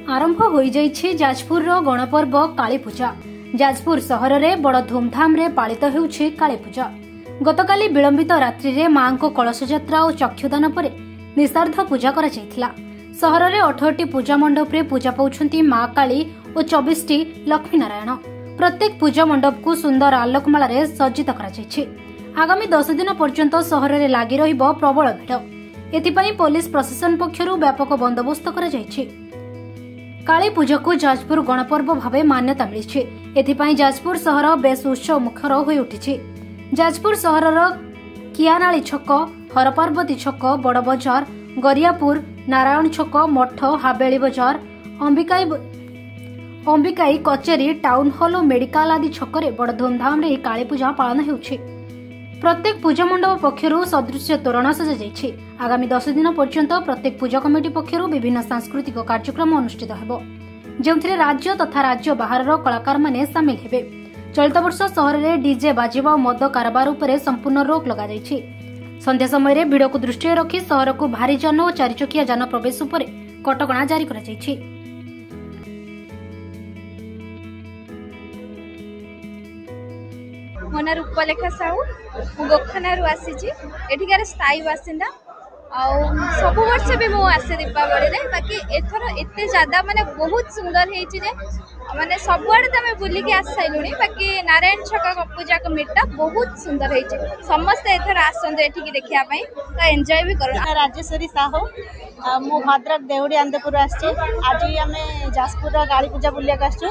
आरंभ हो जाजपुर गणपर्व काली पूजा। जाजपुर सहर में बड़ धूमधाम रे पालित होउछि काली पूजा। गतकाली विलंबित रात्रि रे मां को कलश यात्रा और चक्षुदान पर निशार्ध पूजा करा जायथिला। सहर में 18टी पूजा मंडप रे पूजा पाउछंती मां काली और 24टी लक्ष्मी नारायण। प्रत्येक पूजा मंडप को सुंदर आलोकमाला रे सज्जित करा जायछि। आगामी 10 दिन पर्यंत सहर में लागि रहिबो प्रबल भिड़। एथिपाई पुलिस प्रशासन पक्षरु व्यापक बंदोबस्त करा जायछि। काली पूजा को जाजपुर गणपर्व भावे मान्यता मिली। एथिपाई जाजपुर सहर बेस उत्सव मुखर होई उठिछि। जाजपुर सहरर कियानाली छक, हरपार्वती छक, बड़ बजार, गरियापुर, नारायण छक, मठ, हाबेली बजार, अंबिकाई कचेरी, टाउन हॉल और मेडिकल आदि छकरे बड़ धूमधाम रे काली पूजा पालन हेउछि। प्रत्येक पूजा मंडप पक्षरु सदृश तोरण सजा जायछि। आगामी 10 दिन पर्यंत प्रत्येक पूजा कमिटी पक्षरु विभिन्न सांस्कृतिक कार्यक्रम अनुष्ठित हेबो, जेउथिरे राज्य तथा राज्य बाहरर कलाकार माने शामिल हेबे। चलित वर्ष सहर में डीजे बाजिबा और मद कारोबार उपरे संपूर्ण रोक लगा जायछि। संध्या समय भिड़ को दृष्टि रखी सहर को भारी जान और चारिचकिया जान प्रवेश उपरे कटकणा जारी करा जायछि। मो ना रूपलेखा साहू, गोखनारू आसी एठिकार स्थायी बासिंदा। सब वर्ष भी मु आसे दीपावली रे, बाकी एथर एते ज्यादा माने बहुत सुंदर हेछि जे माने सबुआडे तमे बुलिकी आस साइलुनी। बाकी नारायण छक पूजा कमिटा बहुत सुंदर हेछि। समस्त एथर आसंद एठिकी देखिया पई तो एन्जॉय भी करू। राजेश्वरी साहू, मु भद्रक देउडी आनंदपुर आछि। आज आमे जाजपुर काली पूजा बुलिया आछू।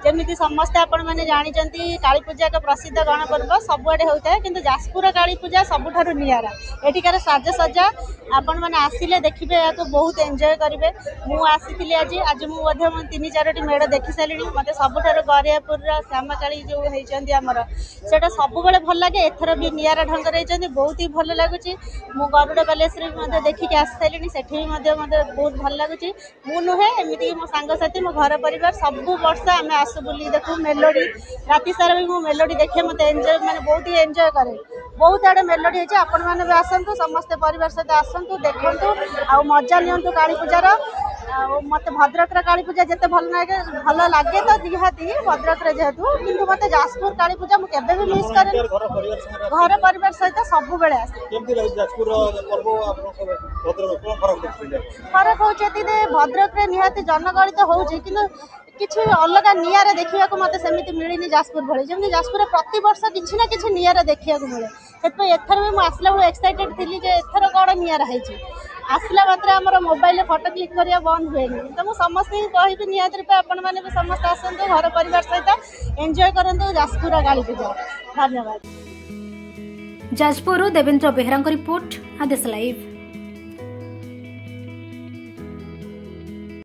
जेमिति समस्त आपण माने जानि चंती काली पूजा का प्रसिद्ध गणपर्व सबुआडे होता है, किंतु जाजपुर काली पूजा सबुठारु नियारा। एठिकार साजसज्जा आपण माने आसिले देखिबे, या तो बहुत एन्जॉय करिवे। मु आसीथिले आज मु मध्य 3-4टी मेढ़ देखि सालिनी। मते सबुठारु गरियापुर श्यामाकाली जो हेचंती हमर सेटा सबुबेले भल लागे। एथर भी नियारा ढंग रे हेचंती, बहुत ही भल लागुची। मु गरुड़ बालेश्वरी मते देखि आसी सालिनी, सेठी मते बहुत भल लागुची। मु नुहे एमिति मो सांग साथी मो घर परिवार सबु वर्ष आमे आसु बुली देखु मेलोडी। राति सारा भी मु मेलोडी देखे, मते एन्जॉय माने बहुत ही एन्जॉय करे। बहुत आड़े मेलोडी हेछि। आपण माने भी आसंतु, समस्त परिवार सहित आसंतु, देखंतु आ मजा नियंतु काली पूजार। मते भद्रक रे काली पूजा जते भल लागे तो निहाती भद्रक रे जेहेतु, किंतु मते जाजपुर काली पूजा मु केबे भी मिस करे। घर परिवार सहित सब बेले आसे। केमति लागे जाजपुर पर्व आपन भद्रक कोन फरक होचे दिने भद्रक रे निहाती जनगणित होउची, किंतु किछि अलग नियारे देखिया को मते सेमिति मिलिनी जाजपुर भଳି। जेमति जाजपुर प्रति वर्ष किछि ना किछि नियारे देखिया को मिले। सेत एथर भी मु आसला बळ एक्साइटेड थिली जे एथर कोड नियारा हेछि। आसला मात्र हमर मोबाइल फोटो क्लिक करिया बंद होएनी। तो मु समस्त ही कहिबि नियात रूपे आपण माने भी समस्त आसंतु, घर परिवार सहित एन्जॉय करंतु जाजपुर काली पूजा। धन्यवाद। जाजपुर देवेंद्र बेहरा रिपोर्ट, आदेश लाइव।